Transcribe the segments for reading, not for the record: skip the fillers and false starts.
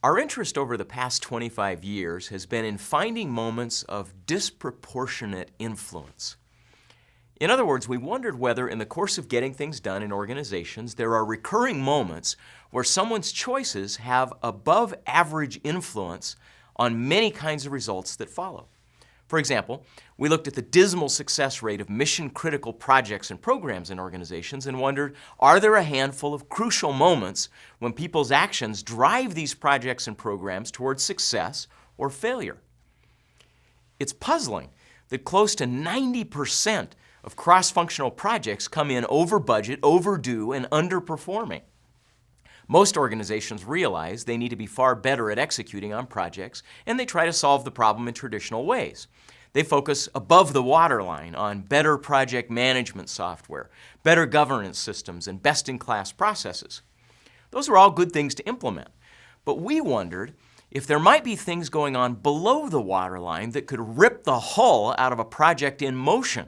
Our interest over the past 25 years has been in finding moments of disproportionate influence. In other words, we wondered whether in the course of getting things done in organizations, there are recurring moments where someone's choices have above average influence on many kinds of results that follow. For example, we looked at the dismal success rate of mission-critical projects and programs in organizations and wondered, are there a handful of crucial moments when people's actions drive these projects and programs towards success or failure? It's puzzling that close to 90% of cross-functional projects come in over budget, overdue, and underperforming. Most organizations realize they need to be far better at executing on projects, and they try to solve the problem in traditional ways. They focus above the waterline on better project management software, better governance systems, and best-in-class processes. Those are all good things to implement, but we wondered if there might be things going on below the waterline that could rip the hull out of a project in motion.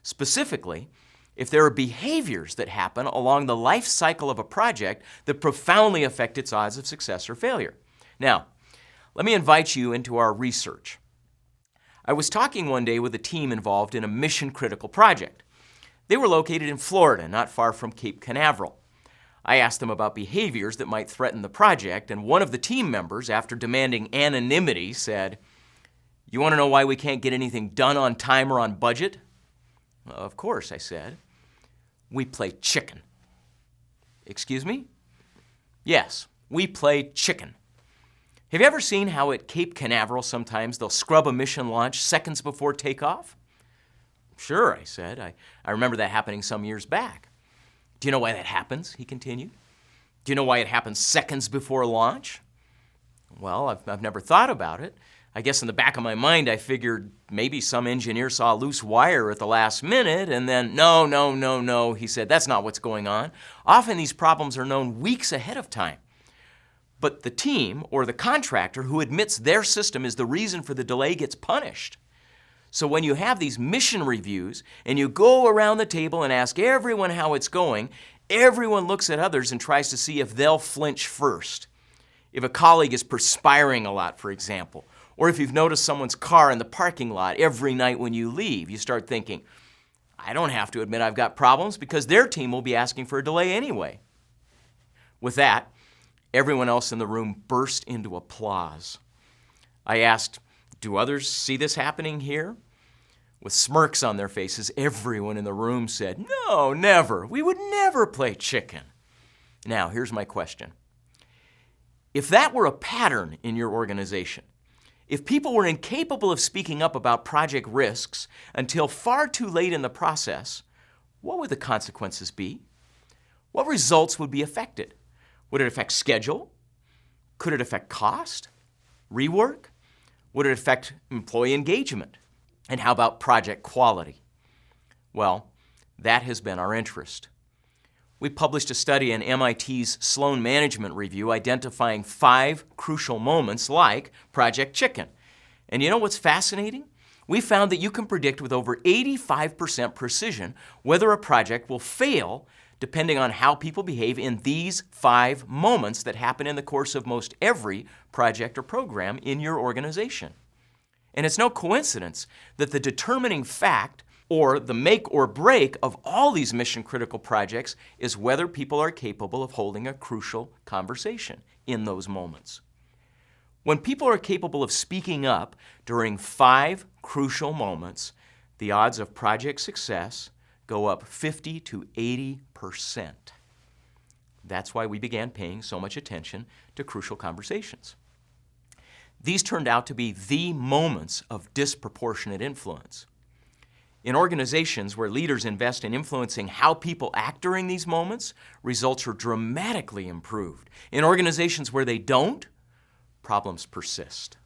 Specifically, if there are behaviors that happen along the life cycle of a project that profoundly affect its odds of success or failure. Now, let me invite you into our research. I was talking one day with a team involved in a mission-critical project. They were located in Florida, not far from Cape Canaveral. I asked them about behaviors that might threaten the project, and one of the team members, after demanding anonymity, said, "You want to know why we can't get anything done on time or on budget?" "Of course," I said. "We play chicken." "Excuse me?" "Yes, we play chicken." Have you ever seen how at Cape Canaveral sometimes they'll scrub a mission launch seconds before takeoff? "Sure," I said. I remember that happening some years back. "Do you know why that happens?" he continued. "Do you know why it happens seconds before launch?" "Well, I've never thought about it. I guess in the back of my mind I figured maybe some engineer saw a loose wire at the last minute and then, no, he said, that's not what's going on. Often these problems are known weeks ahead of time. But the team or the contractor who admits their system is the reason for the delay gets punished. So when you have these mission reviews and you go around the table and ask everyone how it's going, everyone looks at others and tries to see if they'll flinch first. If a colleague is perspiring a lot, for example, or if you've noticed someone's car in the parking lot every night when you leave, you start thinking, I don't have to admit I've got problems because their team will be asking for a delay anyway. With that, everyone else in the room burst into applause. I asked, do others see this happening here? With smirks on their faces, everyone in the room said, no, never. We would never play chicken. Now, here's my question. If that were a pattern in your organization, if people were incapable of speaking up about project risks until far too late in the process, what would the consequences be? What results would be affected? Would it affect schedule? Could it affect cost? Rework? Would it affect employee engagement? And how about project quality? Well, that has been our interest. We published a study in MIT's Sloan Management Review identifying 5 crucial moments like Project Chicken. And you know what's fascinating? We found that you can predict with over 85% precision whether a project will fail depending on how people behave in these 5 moments that happen in the course of most every project or program in your organization. And it's no coincidence that the determining fact or the make or break of all these mission-critical projects is whether people are capable of holding a crucial conversation in those moments. When people are capable of speaking up during 5 crucial moments, the odds of project success go up 50 to 80%. That's why we began paying so much attention to crucial conversations. These turned out to be the moments of disproportionate influence. In organizations where leaders invest in influencing how people act during these moments, results are dramatically improved. In organizations where they don't, problems persist.